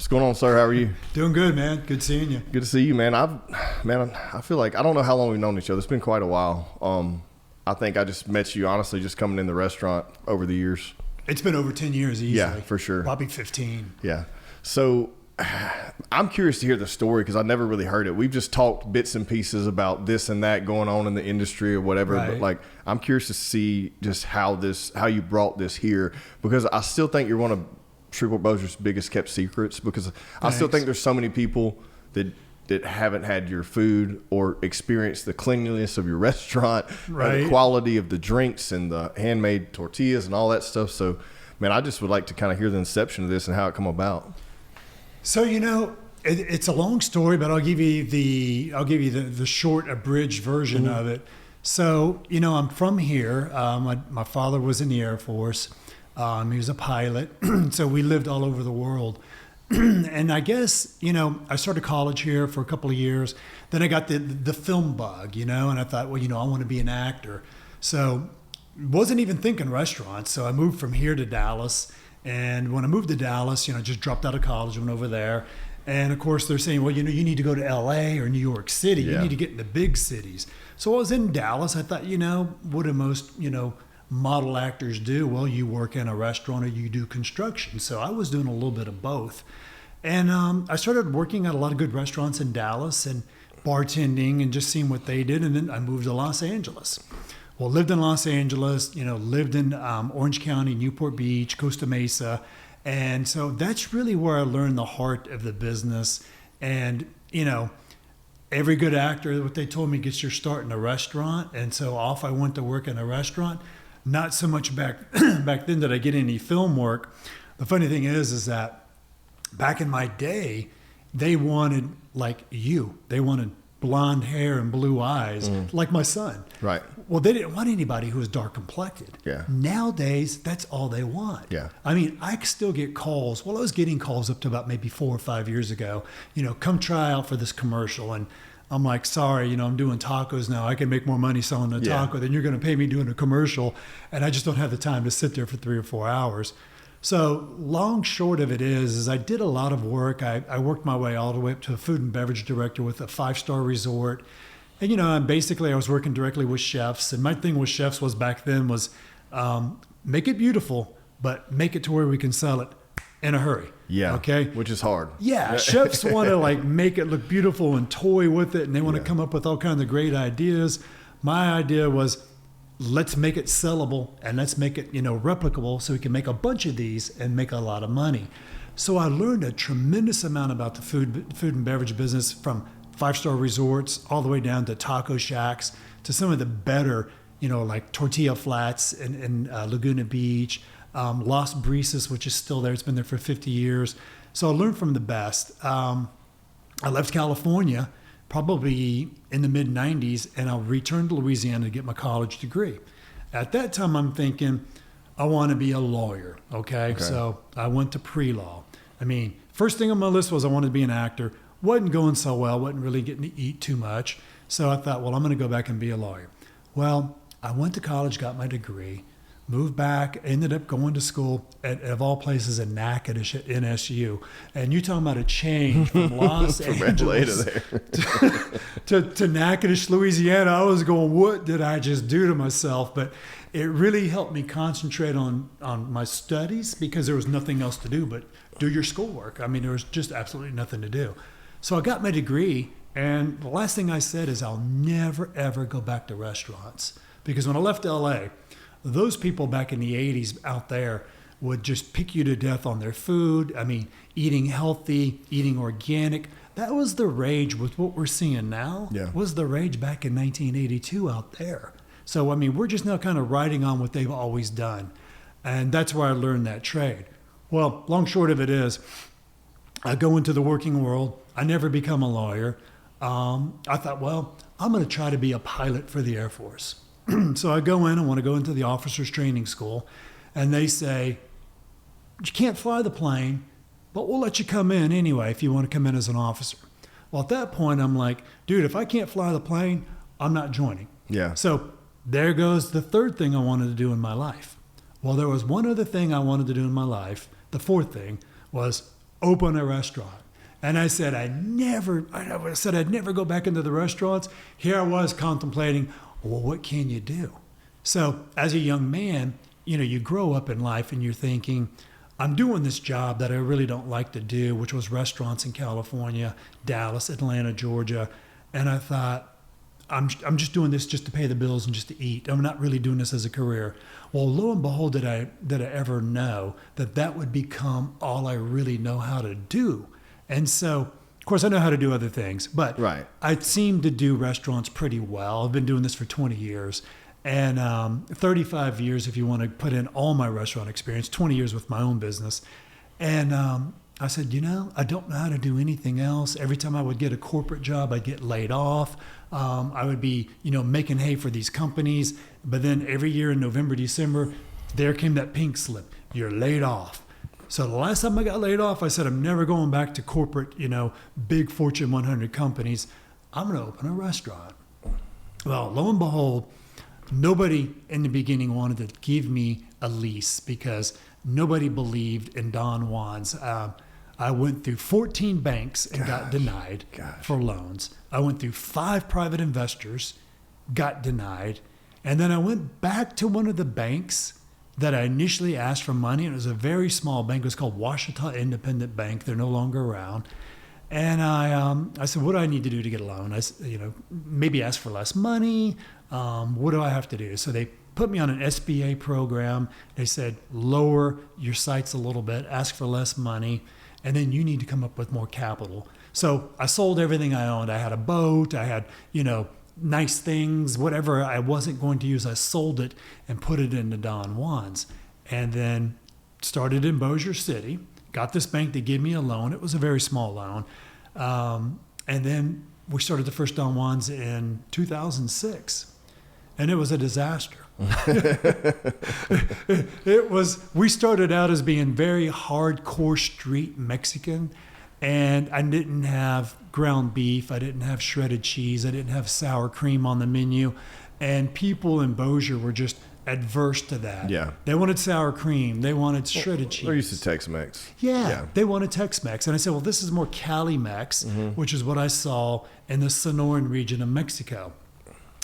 What's going on, sir? How are you? Doing good, man. Good seeing you. Good to see you, man. I feel like I don't know how long we've known each other. It's been quite a while. I think I just met you, honestly, just coming in the restaurant over the years. It's been over 10 years easily. Yeah, for sure. Probably 15. Yeah. So I'm curious to hear the story because I never really heard it. We've just talked bits and pieces about this and that going on in the industry or whatever. Right. But like, I'm curious to see just how you brought this here, because I still think you're one of Shreveport Bossier's biggest kept secrets, because Thanks. I still think there's so many people that haven't had your food or experienced the cleanliness of your restaurant, right, and the quality of the drinks and the handmade tortillas and all that stuff. So, man, I just would like to kind of hear the inception of this and how it come about. So, it's a long story, but I'll give you the short abridged version of it. So, I'm from here. My father was in the Air Force. He was a pilot. So we lived all over the world. And I guess, I started college here for a couple of years. Then I got the film bug, and I thought, well, I want to be an actor. So wasn't even thinking restaurants. So I moved from here to Dallas. And when I moved to Dallas, just dropped out of college, went over there. And of course they're saying, well, you need to go to LA or New York City. Yeah. You need to get in the big cities. So I was in Dallas. I thought, what do most, model actors do? Well, you work in a restaurant or you do construction. So I was doing a little bit of both. And I started working at a lot of good restaurants in Dallas and bartending and just seeing what they did. And then I moved to Los Angeles. Well, lived in Los Angeles, lived in Orange County, Newport Beach, Costa Mesa. And so that's really where I learned the heart of the business. And, every good actor, what they told me, gets your start in a restaurant. And so off I went to work in a restaurant. Not so much back then did I get any film work. The funny thing is that back in my day, they wanted like you. They wanted blonde hair and blue eyes, like my son. Right. Well, they didn't want anybody who was dark complected. Yeah. Nowadays, that's all they want. Yeah. I mean, I still get calls. Well, I was getting calls up to about maybe 4 or 5 years ago. Come try out for this commercial. And I'm like, sorry, I'm doing tacos now. I can make more money selling a taco than you're going to pay me doing a commercial. And I just don't have the time to sit there for 3 or 4 hours. So long short of it is I did a lot of work. I worked my way all the way up to a food and beverage director with a 5-star resort. And, basically I was working directly with chefs. And my thing with chefs was back then was make it beautiful, but make it to where we can sell it in a hurry. Yeah. Okay. Which is hard. Yeah. Chefs want to make it look beautiful and toy with it. And they want to come up with all kinds of great ideas. My idea was, let's make it sellable and let's make it, replicable so we can make a bunch of these and make a lot of money. So I learned a tremendous amount about the food and beverage business, from 5-star resorts all the way down to taco shacks to some of the better, like Tortilla Flats in Laguna Beach, Las Brisas, which is still there. It's been there for 50 years. So I learned from the best. I left California probably in the mid-90s, and I returned to Louisiana to get my college degree. At that time, I'm thinking, I want to be a lawyer, okay? So I went to pre-law. First thing on my list was I wanted to be an actor. Wasn't going so well, wasn't really getting to eat too much. So I thought, well, I'm going to go back and be a lawyer. Well, I went to college, got my degree, moved back, ended up going to school of all places in Natchitoches at NSU. And you talking about a change from Los Angeles to Natchitoches, Louisiana. I was going, what did I just do to myself? But it really helped me concentrate on my studies, because there was nothing else to do but do your schoolwork. There was just absolutely nothing to do. So I got my degree, and the last thing I said is I'll never, ever go back to restaurants. Because when I left LA, those people back in the 80s out there would just pick you to death on their food. Eating healthy, eating organic. That was the rage with what we're seeing now. Yeah. Was the rage back in 1982 out there. So, we're just now kind of riding on what they've always done. And that's where I learned that trade. Well, long short of it is, I go into the working world. I never become a lawyer. I thought, well, I'm going to try to be a pilot for the Air Force. So I go in, I want to go into the officers training school, and they say, you can't fly the plane, but we'll let you come in anyway if you want to come in as an officer. Well, at that point, I'm like, dude, if I can't fly the plane, I'm not joining. Yeah. So there goes the third thing I wanted to do in my life. Well, there was one other thing I wanted to do in my life. The fourth thing was open a restaurant. And I said, I said I'd never go back into the restaurants. Here I was contemplating, well, what can you do? So as a young man, you grow up in life and you're thinking, I'm doing this job that I really don't like to do, which was restaurants in California, Dallas, Atlanta, Georgia. And I thought, I'm just doing this just to pay the bills and just to eat. I'm not really doing this as a career. Well, lo and behold, did I ever know that would become all I really know how to do. And so, of course, I know how to do other things, but Right. I seem to do restaurants pretty well. I've been doing this for 20 years. And 35 years, if you want to put in all my restaurant experience, 20 years with my own business. And I said, I don't know how to do anything else. Every time I would get a corporate job, I'd get laid off. I would be, making hay for these companies. But then every year in November, December, there came that pink slip. You're laid off. So the last time I got laid off, I said, I'm never going back to corporate, big Fortune 100 companies. I'm going to open a restaurant. Well, lo and behold, nobody in the beginning wanted to give me a lease because nobody believed in Don Juanz. I went through 14 banks and got denied for loans. I went through 5 private investors, got denied. And then I went back to one of the banks that I initially asked for money. And it was a very small bank. It was called Washita Independent Bank. They're no longer around. And I said, what do I need to do to get a loan? I said, maybe ask for less money. What do I have to do? So they put me on an SBA program. They said, lower your sights a little bit, ask for less money, and then you need to come up with more capital. So I sold everything I owned. I had a boat. I had, nice things, whatever I wasn't going to use. I sold it and put it into Don Juanz. And then started in Bossier City. Got this bank to give me a loan. It was a very small loan. And then we started the first Don Juanz in 2006. And it was a disaster. We started out as being very hardcore street Mexican. And I didn't have ground beef. I didn't have shredded cheese. I didn't have sour cream on the menu. And people in Bossier were just adverse to that. Yeah. They wanted sour cream. They wanted shredded cheese. They're used to Tex-Mex. Yeah, they wanted Tex-Mex. And I said, well, this is more Cali-Mex, which is what I saw in the Sonoran region of Mexico.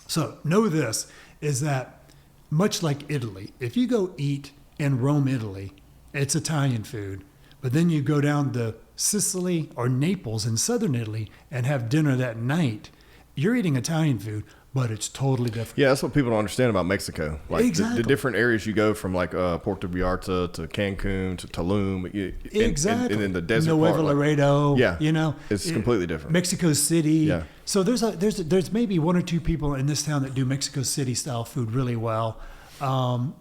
So know this, is that much like Italy, if you go eat in Rome, Italy, it's Italian food. But then you go down to Sicily or Naples in southern Italy and have dinner that night, you're eating Italian food, but it's totally different. Yeah, that's what people don't understand about Mexico. Like Exactly. the different areas you go from, like Puerto Vallarta to Cancun to Tulum. Exactly. And then the desert Nuevo part. Laredo. Yeah. It's completely different. Mexico City. Yeah. So there's maybe 1 or 2 people in this town that do Mexico City style food really well.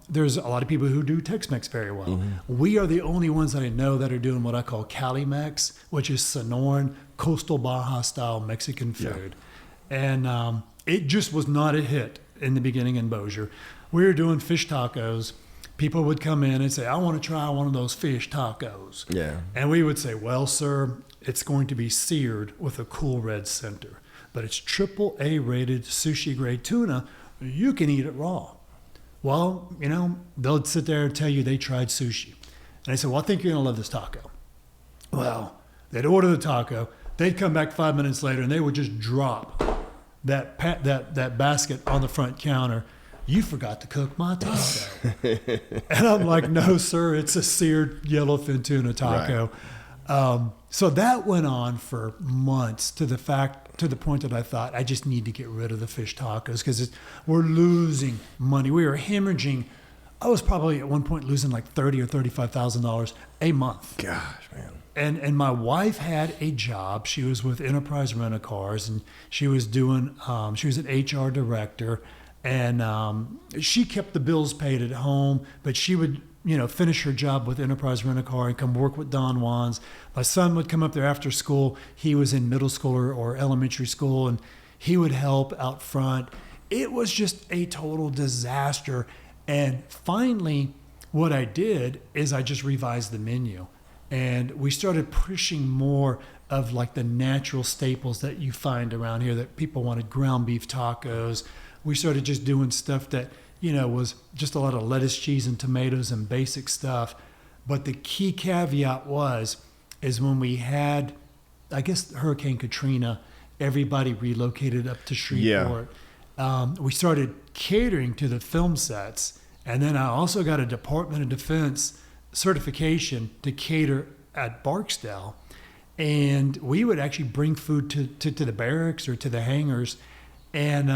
There's a lot of people who do Tex-Mex very well. We are the only ones that I know that are doing what I call Cali-Mex, which is Sonoran, coastal Baja style Mexican food. Yeah. And it just was not a hit in the beginning in Bossier. We were doing fish tacos. People would come in and say, I want to try one of those fish tacos. Yeah. And we would say, well, sir, it's going to be seared with a cool red center. But it's AAA rated sushi grade tuna. You can eat it raw. Well, they'll sit there and tell you they tried sushi. And I said, well, I think you're going to love this taco. Well, they'd order the taco. They'd come back 5 minutes later and they would just drop that basket on the front counter. You forgot to cook my taco. And I'm like, no, sir, it's a seared yellowfin tuna taco. Right. So that went on for months to the point that I thought I just need to get rid of the fish tacos because we're losing money. We were hemorrhaging. I was probably at one point losing like $30,000 or $35,000 a month. Gosh, man. And my wife had a job. She was with Enterprise Rent-A-Cars, and she was doing. She was an HR director, and she kept the bills paid at home. But she would, finish her job with Enterprise Rent-A-Car and come work with Don Juanz. My son would come up there after school. He was in middle school or elementary school, and he would help out front. It was just a total disaster. And finally, what I did is I just revised the menu. And we started pushing more of like the natural staples that you find around here that people wanted. Ground beef tacos. We started just doing stuff that, was just a lot of lettuce, cheese, and tomatoes and basic stuff. But the key caveat was is when we had, I guess, Hurricane Katrina. Everybody relocated up to Shreveport. We started catering to the film sets, and then I also got a Department of Defense certification to cater at Barksdale. And we would actually bring food to the barracks or to the hangars, and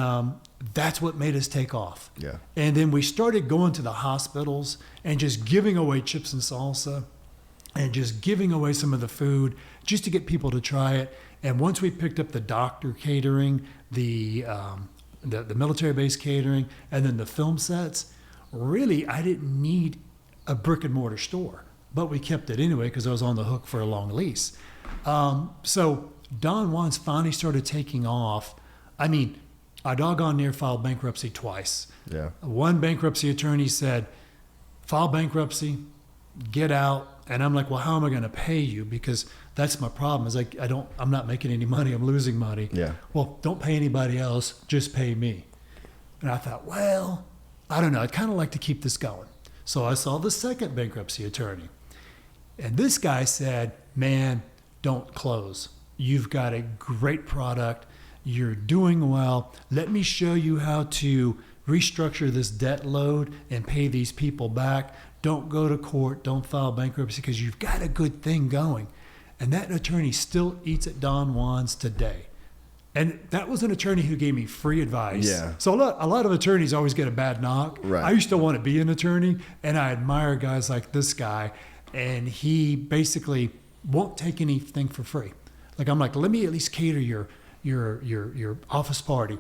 that's what made us take off. Yeah. And then we started going to the hospitals and just giving away chips and salsa and just giving away some of the food just to get people to try it. And once we picked up the doctor catering, the military base catering, and then the film sets, really I didn't need a brick and mortar store, but we kept it anyway because I was on the hook for a long lease. So Don Juanz finally started taking off. I mean, I doggone near filed bankruptcy twice. Yeah. One bankruptcy attorney said, file bankruptcy, get out. And I'm like, well, how am I going to pay you? Because that's my problem. Is like, I'm not making any money. I'm losing money. Yeah. Well, don't pay anybody else. Just pay me. And I thought, well, I don't know. I'd kind of like to keep this going. So I saw the second bankruptcy attorney. And this guy said, man, don't close. You've got a great product. You're doing well. Let me show you how to restructure this debt load and pay these people back. Don't go to court. Don't file bankruptcy because you've got a good thing going. And that attorney still eats at Don Juanz today. And that was an attorney who gave me free advice. Yeah. So a lot of attorneys always get a bad knock. Right. I used to want to be an attorney, and I admire guys like this guy. And he basically won't take anything for free. Like, I'm like, let me at least cater your office party.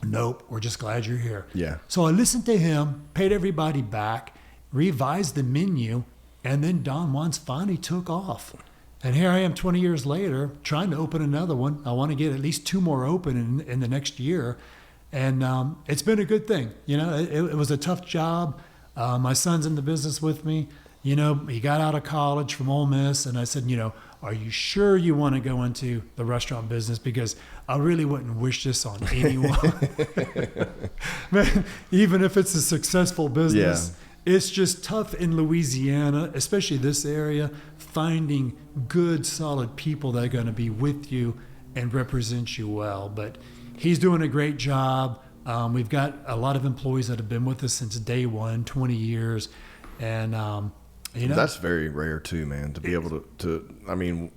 Nope, we're just glad you're here. Yeah. So I listened to him, paid everybody back, revised the menu, and then Don Juanz finally took off. And here I am 20 years later trying to open another one. I want to get at least 2 more open in the next year. And it's been a good thing. You know, it was a tough job. My son's in the business with me. You know, he got out of college from Ole Miss, and I said, you know, are you sure you want to go into the restaurant business? Because I really wouldn't wish this on anyone. Man, even if it's a successful business, it's just tough in Louisiana, especially this area, finding good, solid people that are going to be with you and represent you well. But he's doing a great job. We've got a lot of employees that have been with us since day one, 20 years. And, you know, that's very rare too, man, to be able to, I mean,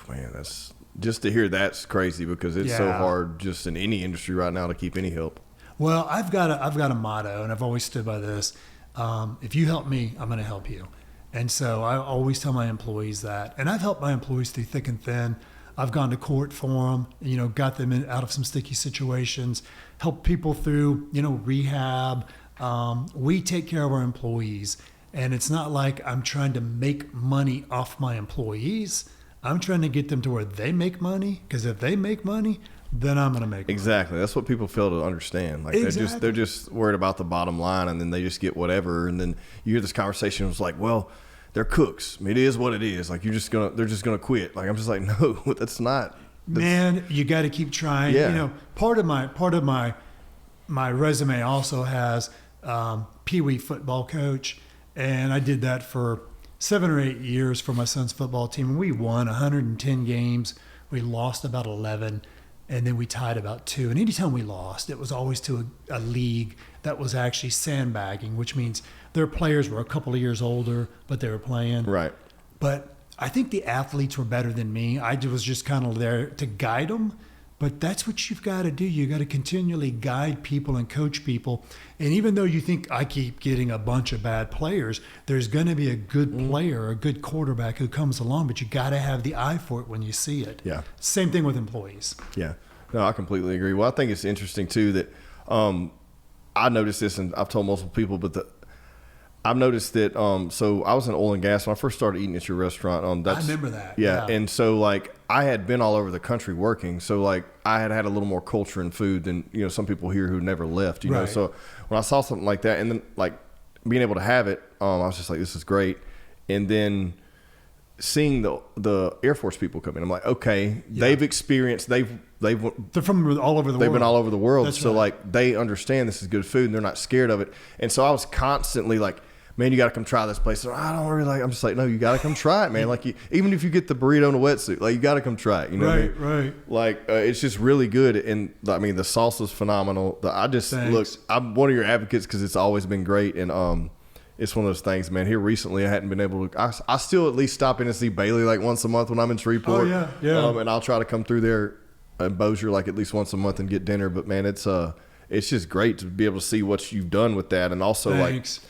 man, that's just to hear that's crazy because it's so hard just in any industry right now to keep any help. Well, I've got a motto, and I've always stood by this. If you help me, I'm going to help you. And so I always tell my employees that. And I've helped my employees through thick and thin. I've gone to court for them, you know, got them out of some sticky situations, helped people through, you know, rehab. We take care of our employees. And it's not like I'm trying to make money off my employees. I'm trying to get them to where they make money. Because if they make money, then I'm going to make money. Exactly. That's what people fail to understand. Like they're just worried about the bottom line, and then they just get whatever. And then you hear this conversation. It's like, well, they're cooks. I mean, it is what it is. Like they're just gonna quit. Like I'm just like, no, that's not. Man, you got to keep trying. Yeah. You know, part of my resume also has Pee Wee football coach, and I did that for 7 or 8 years for my son's football team. And we won 110 games. We lost about 11. And then we tied about 2. And anytime we lost, it was always to a league that was actually sandbagging, which means their players were a couple of years older, but they were playing. Right. But I think the athletes were better than me. I was just kind of there to guide them. But that's what you've got to do. You got to continually guide people and coach people. And even though you think I keep getting a bunch of bad players, there's going to be a good player, a good quarterback who comes along, but you got to have the eye for it when you see it. Yeah. Same thing with employees. Yeah. No, I completely agree. Well, I think it's interesting too that I noticed this, and I've told multiple people, but I've noticed that. So I was in oil and gas when I first started eating at your restaurant. I remember that. Yeah, and so like I had been all over the country working, so like I had a little more culture in food than some people here who never left. You know, so when I saw something like that, and then like being able to have it, I was just like, this is great. And then seeing the Air Force people come in, I'm like, okay, they've experienced, they're from all over the world. They've been all over the world. That's so right. like they understand this is good food and they're not scared of it. And so I was constantly like, man, you got to come try this place. So I don't really like. I'm just like, no, you got to come try it, man. Like, even if you get the burrito and a wetsuit, like, you got to come try it. You know what I mean? Right. Like, it's just really good, and I mean, the salsa's phenomenal. Thanks. I'm one of your advocates because it's always been great, and it's one of those things, man. Here recently, I hadn't been able to. I still at least stop in and see Bailey like once a month when I'm in Shreveport. Oh yeah. And I'll try to come through there in Bossier like at least once a month and get dinner. But man, it's just great to be able to see what you've done with that, and also Thanks.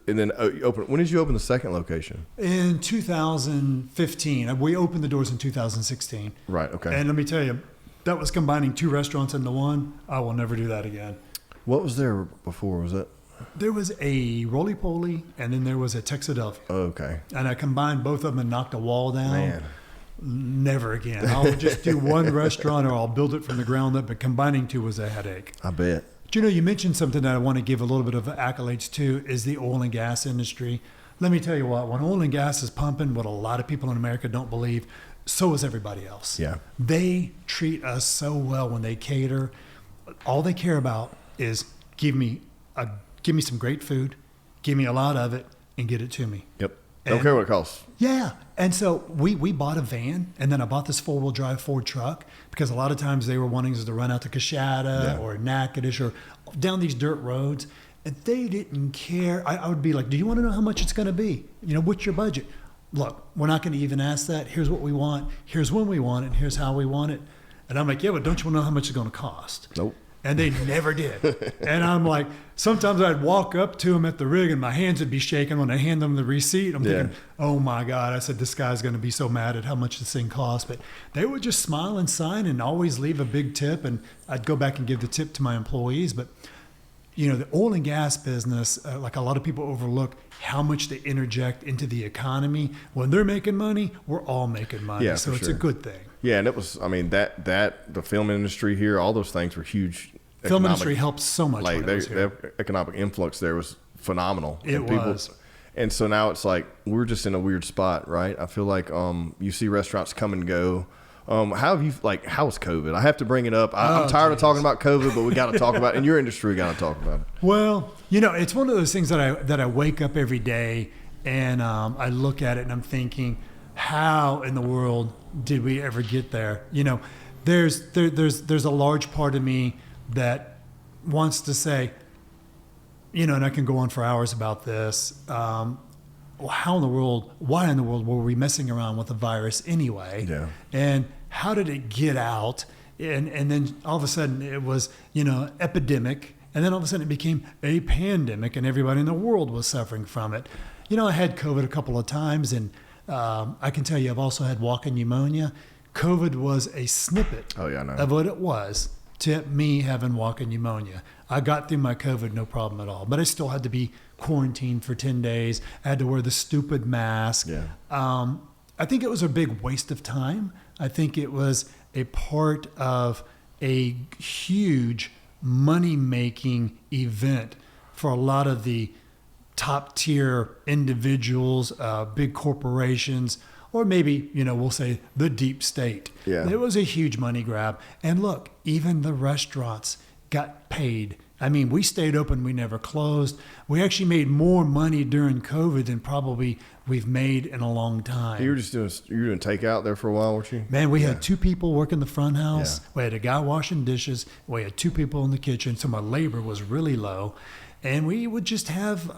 and then open. When did you open the second location? In 2015. We opened the doors in 2016. Right. Okay. And let me tell you, that was combining 2 restaurants into one. I will never do that again. What was there before? Was it? There was a roly-poly, and then there was a Texadelphia. Oh, okay. And I combined both of them and knocked a wall down. Man. Never again. I'll just do one restaurant, or I'll build it from the ground up. But combining 2 was a headache. I bet. Do you know, you mentioned something that I want to give a little bit of accolades to, is the oil and gas industry. Let me tell you what, when oil and gas is pumping, what a lot of people in America don't believe, so is everybody else. Yeah. They treat us so well when they cater. All they care about is give me some great food, give me a lot of it, and get it to me. Yep. Don't care what it costs. Yeah. And so we bought a van, and then I bought this 4-wheel drive Ford truck, because a lot of times they were wanting us to run out to Coshada or Natchitoches or down these dirt roads. And they didn't care. I would be like, do you want to know how much it's going to be? You know, what's your budget? Look, we're not going to even ask that. Here's what we want. Here's when we want it. And here's how we want it. And I'm like, yeah, but don't you want to know how much it's going to cost? Nope. And they never did. And I'm like, sometimes I'd walk up to them at the rig and my hands would be shaking when I hand them the receipt. I'm thinking, oh my God. I said, this guy's going to be so mad at how much this thing costs. But they would just smile and sign and always leave a big tip. And I'd go back and give the tip to my employees. But, you know, the oil and gas business, like a lot of people overlook how much they interject into the economy. When they're making money, we're all making money. Yeah, so for it's sure. a good thing. Yeah, and it was. I mean, the film industry here, all those things were huge. Film industry helped so much. Like when their economic influx there was phenomenal. It was. And so now it's like we're just in a weird spot, right? I feel like you see restaurants come and go. How was COVID? I have to bring it up. I'm tired of talking about COVID, but we got to talk about it. In your industry, we got to talk about it. Well, you know, it's one of those things that I wake up every day and I look at it and I'm thinking, how in the world did we ever get there? You know, there's a large part of me that wants to say, you know, and I can go on for hours about this. Why in the world were we messing around with the virus anyway? Yeah. And how did it get out? And then all of a sudden it was, you know, epidemic. And then all of a sudden it became a pandemic and everybody in the world was suffering from it. You know, I had COVID a couple of times, and I can tell you I've also had walking pneumonia. COVID was a snippet of what it was to me having walking pneumonia. I got through my COVID no problem at all, but I still had to be quarantined for 10 days. I had to wear the stupid mask. Yeah. I think it was a big waste of time. I think it was a part of a huge money-making event for a lot of the top-tier individuals, big corporations, or maybe, you know, we'll say the deep state. Yeah. It was a huge money grab. And look, even the restaurants got paid. I mean, we stayed open. We never closed. We actually made more money during COVID than probably we've made in a long time. You were doing takeout there for a while, weren't you? Man, we had 2 people working the front house. Yeah. We had a guy washing dishes. We had 2 people in the kitchen. So my labor was really low. And we would just have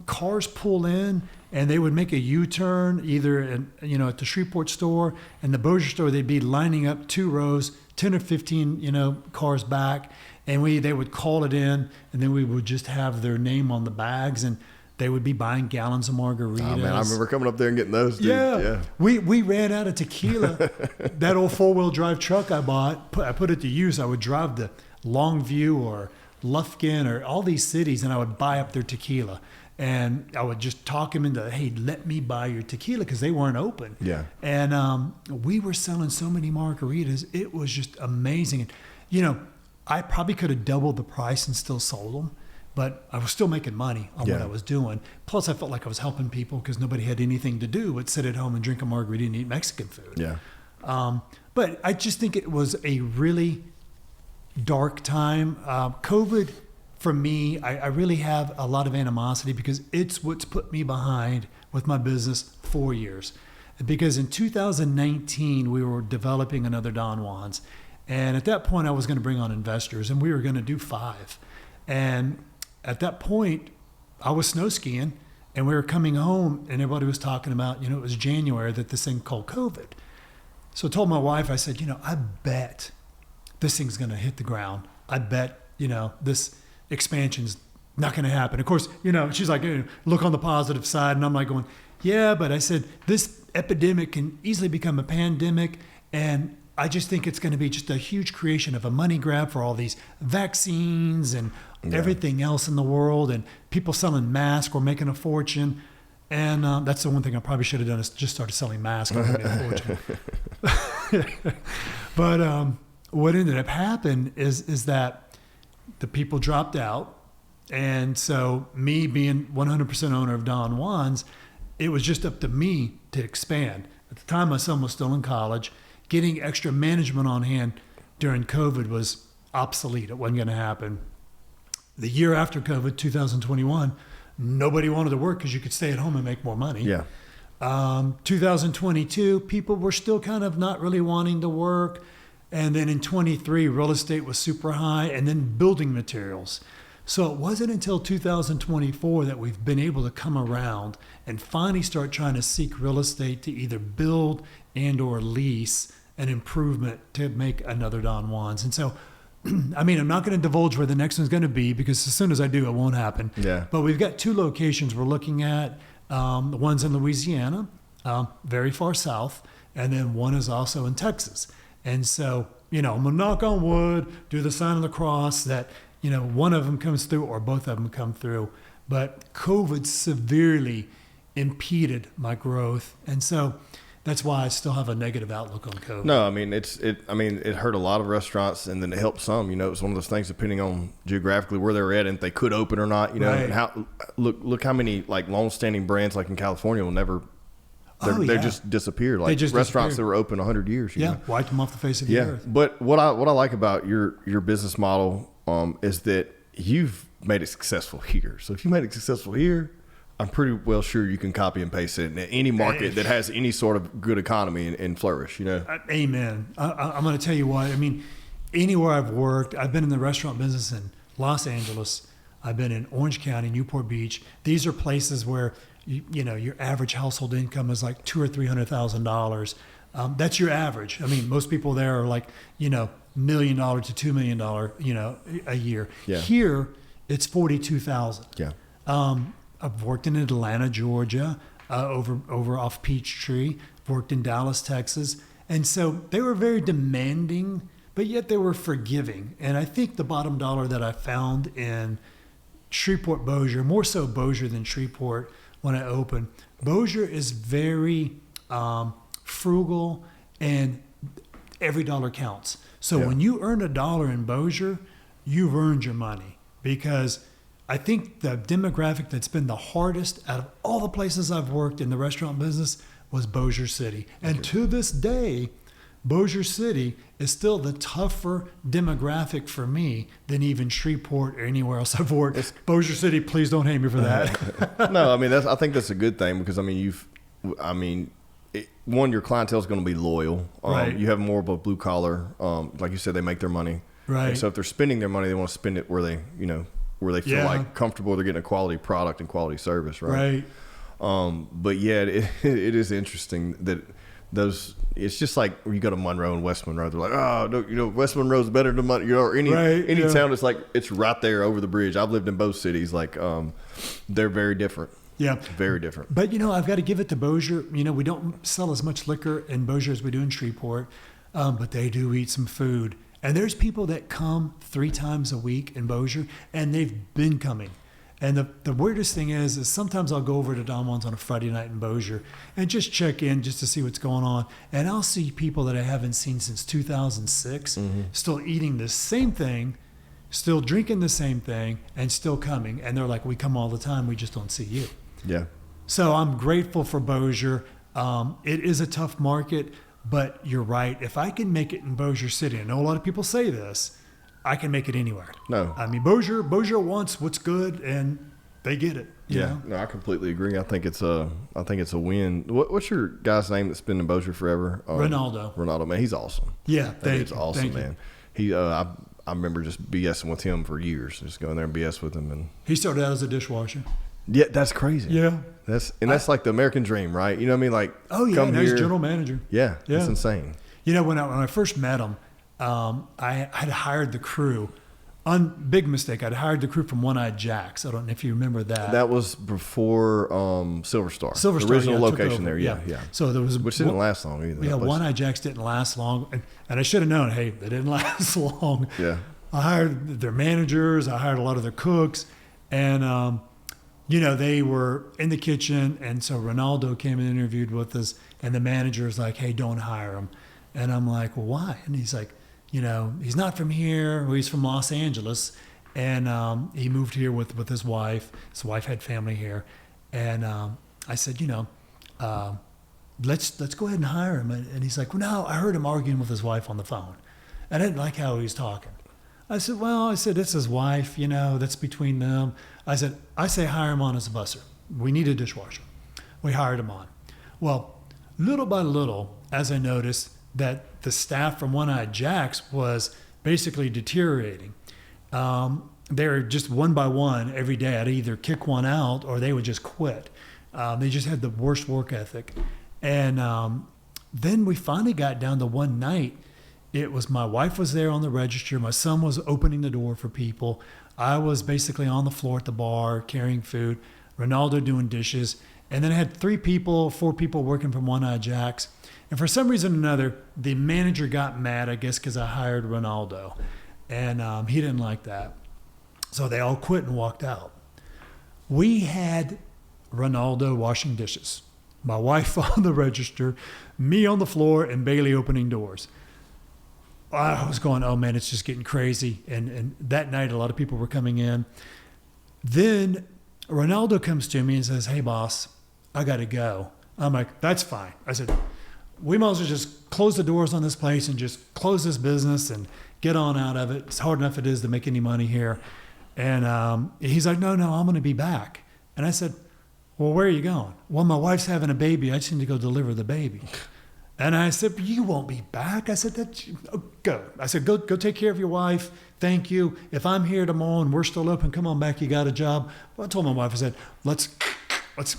cars pull in, and they would make a U-turn either at the Shreveport store and the Bossier store. They'd be lining up 2 rows, 10 or 15 cars back, and they would call it in, and then we would just have their name on the bags, and they would be buying gallons of margaritas. Oh man, I remember coming up there and getting those. Dude. Yeah. We ran out of tequila. That old 4-wheel drive truck I bought, I put it to use. I would drive to Longview or Lufkin or all these cities, and I would buy up their tequila, and I would just talk them into, hey, let me buy your tequila, because they weren't open. Yeah. And we were selling so many margaritas, it was just amazing. And I probably could have doubled the price and still sold them, but I was still making money on what I was doing. Plus, I felt like I was helping people because nobody had anything to do but sit at home and drink a margarita and eat Mexican food. Yeah. But I just think it was a really dark time. COVID for me, I really have a lot of animosity because it's what's put me behind with my business 4 years. Because in 2019, we were developing another Don Juanz. And at that point, I was going to bring on investors, and we were going to do 5. And at that point, I was snow skiing, and we were coming home, and everybody was talking about, it was January, that this thing called COVID. So I told my wife, I said, I bet this thing's going to hit the ground. I bet, this expansion's not going to happen. Of course, she's like, look on the positive side. And I'm like going, yeah, but I said, this epidemic can easily become a pandemic. And I just think it's going to be just a huge creation of a money grab for all these vaccines and everything else in the world. And people selling masks or making a fortune. And that's the one thing I probably should have done is just started selling masks and making a fortune. But what ended up happening is that the people dropped out. And so me being 100% owner of Don Juanz, it was just up to me to expand. At the time, my son was still in college. Getting extra management on hand during COVID was obsolete. It wasn't going to happen. The year after COVID, 2021, nobody wanted to work because you could stay at home and make more money. Yeah. 2022, people were still kind of not really wanting to work. And then in 23, real estate was super high, and then building materials. So it wasn't until 2024 that we've been able to come around and finally start trying to seek real estate to either build and or lease an improvement to make another Don Juanz. And so, I'm not going to divulge where the next one's going to be because as soon as I do, it won't happen. Yeah. But we've got 2 locations we're looking at. The one's in Louisiana, very far south, and then one is also in Texas. And so, I'm going to knock on wood, do the sign of the cross that, one of them comes through or both of them come through. But COVID severely impeded my growth. And so that's why I still have a negative outlook on COVID. No, it hurt a lot of restaurants and then it helped some. It was one of those things depending on geographically where they were at and if they could open or not. Right. And look how many like long-standing brands like in California will never. They just disappeared. Like restaurants that were open 100 years. You know? Wiped them off the face of the earth. But what I like about your business model is that you've made it successful here. So if you made it successful here, I'm pretty well sure you can copy and paste it in any market that has any sort of good economy and flourish. Amen. I'm going to tell you what. Anywhere I've worked, I've been in the restaurant business in Los Angeles. I've been in Orange County, Newport Beach. These are places where your average household income is like $200,000 or $300,000. That's your average. Most people there are like, $1 million to $2 million, a year. Yeah. Here, it's $42,000. Yeah. I've worked in Atlanta, Georgia, over off Peachtree. Worked in Dallas, Texas, and so they were very demanding, but yet they were forgiving. And I think the bottom dollar that I found in Shreveport, Bossier, more so Bossier than Shreveport. When I opened, Bossier is very frugal and every dollar counts. So when you earn $1 in Bossier, you've earned your money because I think the demographic that's been the hardest out of all the places I've worked in the restaurant business was Bossier City. And to this day, Bossier City is still the tougher demographic for me than even Shreveport or anywhere else I've worked. Bossier City, please don't hate me for that. No, I think that's a good thing because one, your clientele is going to be loyal. Right. You have more of a blue collar. Like you said, they make their money. Right. And so if they're spending their money, they want to spend it where they feel like comfortable. They're getting a quality product and quality service. Right. But yeah, it is interesting that it's just like you go to Monroe and West Monroe. They're like, oh, no, West Monroe's better than Monroe. Or any town. It's like it's right there over the bridge. I've lived in both cities. Like they're very different. Yeah, very different. But I've got to give it to Bossier. We don't sell as much liquor in Bossier as we do in Shreveport, but they do eat some food. And there's people that come 3 times a week in Bossier, and they've been coming. And the weirdest thing is sometimes I'll go over to Don Juanz on a Friday night in Bossier and just check in just to see what's going on. And I'll see people that I haven't seen since 2006 still eating the same thing, still drinking the same thing, and still coming. And they're like, we come all the time. We just don't see you. Yeah. So I'm grateful for Bossier. It is a tough market, but you're right. If I can make it in Bossier City, I know a lot of people say this, I can make it anywhere. No. I mean, Bossier wants what's good, and they get it. You know? No, I completely agree. I think it's a win. What's your guy's name that's been in Bossier forever? Ronaldo, man, he's awesome. Yeah, it's awesome, man. He, I remember just BSing with him for years, just going there and BS with him, and he started out as a dishwasher. Yeah, that's crazy. Yeah, that's like the American dream, right? You know what I mean? Like, now he's general manager. Yeah, that's insane. You know, when I first met him, I had hired the crew. Big mistake. I'd hired the crew from One-Eyed Jacks. I don't know if you remember that. That was before Silver Star. The original location there. Yeah. So there was, which didn't last long either. Yeah, One-Eyed Jacks didn't last long, and I should have known. Hey, they didn't last long. Yeah. I hired their managers. I hired a lot of their cooks, and they were in the kitchen. And so Ronaldo came and interviewed with us, and the manager was like, "Hey, don't hire him." And I'm like, "Well, why?" And he's like, he's not from here. Well, he's from Los Angeles, and he moved here with his wife. His wife had family here, and I said, let's go ahead and hire him. And he's like, "Well, no, I heard him arguing with his wife on the phone. I didn't like how he was talking." I said, "It's his wife. That's between them." I say hire him on as a busser. We need a dishwasher. We hired him on. Well, little by little, as I noticed that the staff from One-Eyed Jacks was basically deteriorating. They were just one by one every day. I'd either kick one out or they would just quit. They just had the worst work ethic. And then we finally got down to one night. It was my wife was there on the register. My son was opening the door for people. I was basically on the floor at the bar carrying food. Ronaldo doing dishes. And then I had 4 people working from One-Eyed Jacks. And for some reason or another, the manager got mad, I guess, because I hired Ronaldo. And he didn't like that. So they all quit and walked out. We had Ronaldo washing dishes, my wife on the register, me on the floor, and Bailey opening doors. I was going, oh, man, it's just getting crazy. And that night, a lot of people were coming in. Then Ronaldo comes to me and says, "Hey, boss, I got to go." I'm like, "That's fine." I said, "We might as well just close the doors on this place and just close this business and get on out of it. It's hard enough it is to make any money here." And he's like, no, I'm going to be back. And I said, "Well, where are you going?" "Well, my wife's having a baby. I just need to go deliver the baby." And I said, "But you won't be back." I said, "Go." I said, go take care of your wife. Thank you. If I'm here tomorrow and we're still open, come on back. You got a job. Well, I told my wife, I said, let's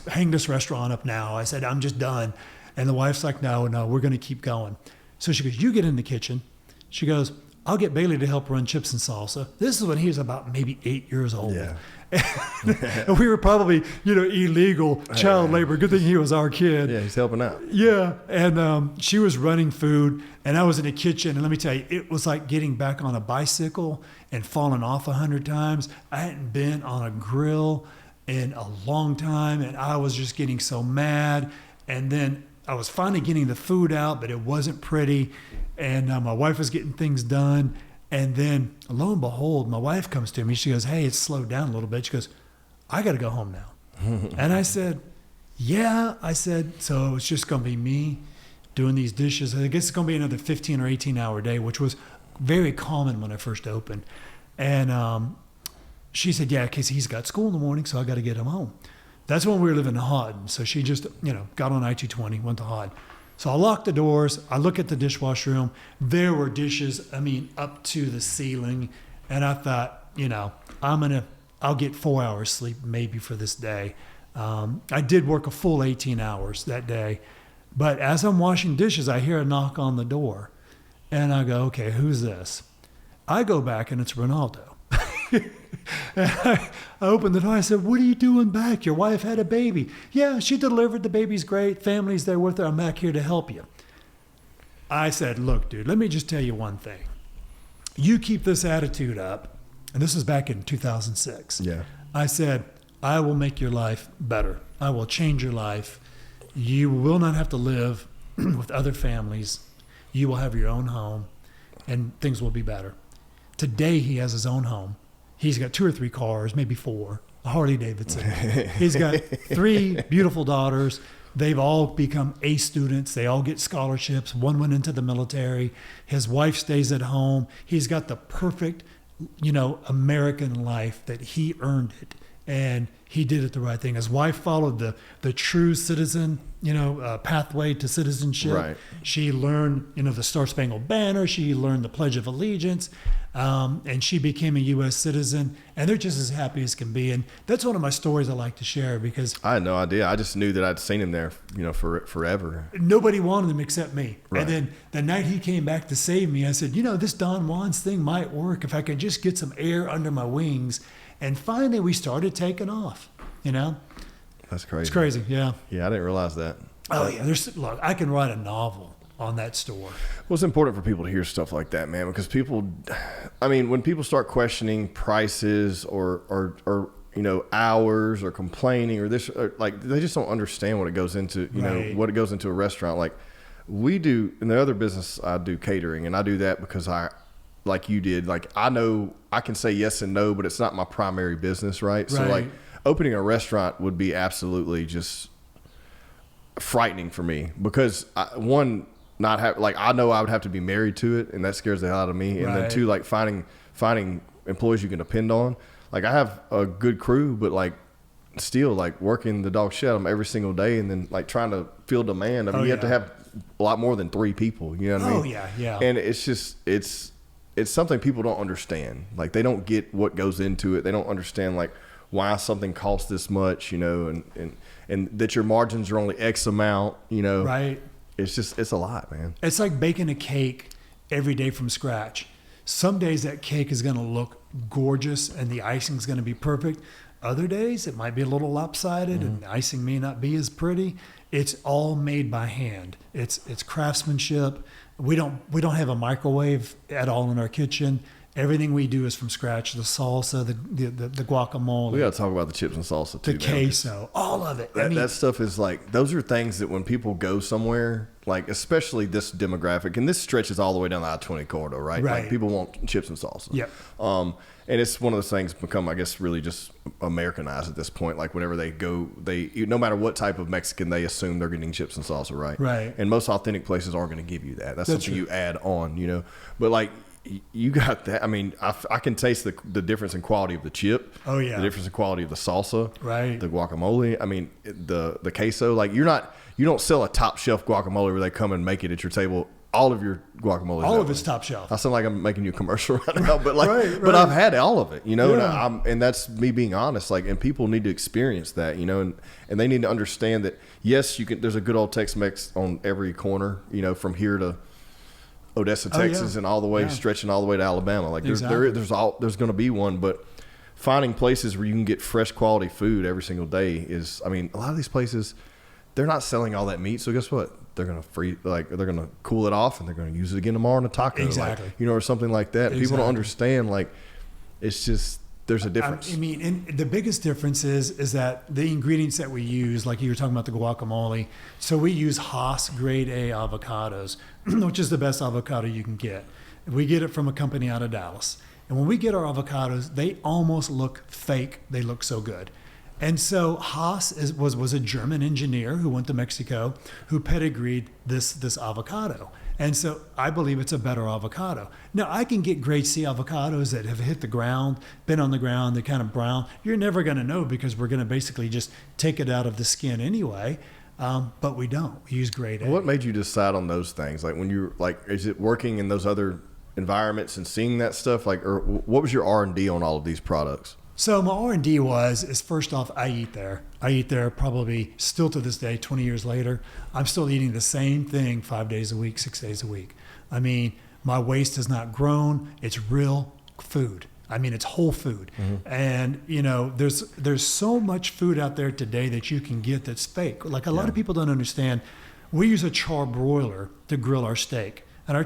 hang this restaurant up now. I said, I'm just done. And the wife's like, no, we're going to keep going. So she goes, "You get in the kitchen." She goes, "I'll get Bailey to help run chips and salsa." This is when he was about maybe 8 years old. Yeah. And we were probably, illegal child labor. Good thing he was our kid. Yeah, he's helping out. Yeah. And she was running food, and I was in the kitchen. And let me tell you, it was like getting back on a bicycle and falling off 100 times. I hadn't been on a grill in a long time, and I was just getting so mad. And then I was finally getting the food out, but it wasn't pretty. And my wife was getting things done. And then, lo and behold, my wife comes to me. She goes, "Hey, it's slowed down a little bit." She goes, "I got to go home now." And I said, "Yeah." I said, "So it's just going to be me doing these dishes. I guess it's going to be another 15 or 18-hour day," which was very common when I first opened. And she said, "Yeah, because he's got school in the morning, so I got to get him home." That's when we were living in Houghton. So she just, got on I-220, went to Houghton. So I locked the doors. I look at the dishwasher room. There were dishes, up to the ceiling. And I thought, I'll get 4 hours sleep maybe for this day. I did work a full 18 hours that day. But as I'm washing dishes, I hear a knock on the door. And I go, "Okay, who's this?" I go back and it's Ronaldo. And I opened the door. I said, "What are you doing back? Your wife had a baby." "Yeah, she delivered. The baby's great. Family's there with her. I'm back here to help you." I said, "Look, dude, let me just tell you one thing. You keep this attitude up." And this was back in 2006. Yeah. I said, "I will make your life better. I will change your life. You will not have to live with other families. You will have your own home, and things will be better." Today, he has his own home. He's got 2 or 3 cars, maybe 4, a Harley Davidson. He's got 3 beautiful daughters. They've all become A students. They all get scholarships. One went into the military. His wife stays at home. He's got the perfect American life, that he earned it. And he did it the right thing. His wife followed the true citizen, pathway to citizenship. Right. She learned, the Star Spangled Banner. She learned the Pledge of Allegiance, and she became a U.S. citizen. And they're just as happy as can be. And that's one of my stories I like to share, because I had no idea. I just knew that I'd seen him there, for forever. Nobody wanted him except me. Right. And then the night he came back to save me, I said, this Don Juanz thing might work if I could just get some air under my wings. And finally, we started taking off. That's crazy. It's crazy, yeah. Yeah, I didn't realize that. Oh yeah, look, I can write a novel on that store. Well, it's important for people to hear stuff like that, man, because when people start questioning prices or hours or complaining or this, or they just don't understand what it goes into, what it goes into a restaurant. Like we do in the other business, I do catering, and I do that because like you did, I know I can say yes and no, but it's not my primary business, right? So opening a restaurant would be absolutely just frightening for me, because I know I would have to be married to it, and that scares the hell out of me. And then two, finding employees you can depend on. I have a good crew, but still working the dog shit out of them every single day, and then trying to fill demand. You have to have a lot more than 3 people. You know what I mean? Yeah. And it's just it's something people don't understand. They don't get what goes into it. They don't understand why something costs this much, and that your margins are only X amount, Right. It's a lot, man. It's like baking a cake every day from scratch. Some days that cake is going to look gorgeous and the icing is going to be perfect. Other days it might be a little lopsided and the icing may not be as pretty. It's all made by hand. It's craftsmanship. We don't have a microwave at all in our kitchen. Everything we do is from scratch. The salsa, the guacamole. We got to talk about the chips and salsa too. The queso, all of it. That stuff is those are things that when people go somewhere, especially this demographic, and this stretches all the way down the I-20 corridor, right? Right. People want chips and salsa. Yep. And it's one of those things become, I guess, really just Americanized at this point. Whenever they go, no matter what type of Mexican, they assume they're getting chips and salsa, right? Right. And most authentic places aren't going to give you that. That's something true. you add on, But you got that. I can taste the difference in quality of the chip. Oh yeah. The difference in quality of the salsa. Right. The guacamole. The queso. You don't sell a top shelf guacamole where they come and make it at your table. All of your guacamole. All of it's top shelf. I sound like I'm making you a commercial right now, but right. but I've had all of it, Yeah. and that's me being honest. And people need to experience that, and they need to understand that yes, you can. There's a good old Tex-Mex on every corner, from here to Odessa, Texas, and all the way stretching all the way to Alabama. There's going to be one, but finding places where you can get fresh quality food every single day is. A lot of these places, they're not selling all that meat, so guess what? They're going to they're going to cool it off and they're going to use it again tomorrow in a taco, exactly. Or something like that. Exactly. People don't understand. It's just there's a difference. And the biggest difference is that the ingredients that we use, like you were talking about the guacamole. So we use Haas Grade A avocados, which is the best avocado you can get. We get it from a company out of Dallas. And when we get our avocados, they almost look fake. They look so good. And so Haas was a German engineer who went to Mexico, who pedigreed this avocado. And so I believe it's a better avocado. Now, I can get grade C avocados that have hit the ground, been on the ground, they're kind of brown. You're never going to know because we're going to basically just take it out of the skin anyway. But we don't. We use grade A. What made you decide on those things? When you is it working in those other environments and seeing that stuff? Or what was your R&D on all of these products? So my R&D is first off, I eat there. I eat there probably still to this day, 20 years later. I'm still eating the same thing 5 days a week, 6 days a week. My waste has not grown. It's real food. It's whole food. Mm-hmm. And, there's so much food out there today that you can get that's fake. A lot of people don't understand. We use a char broiler to grill our steak. And our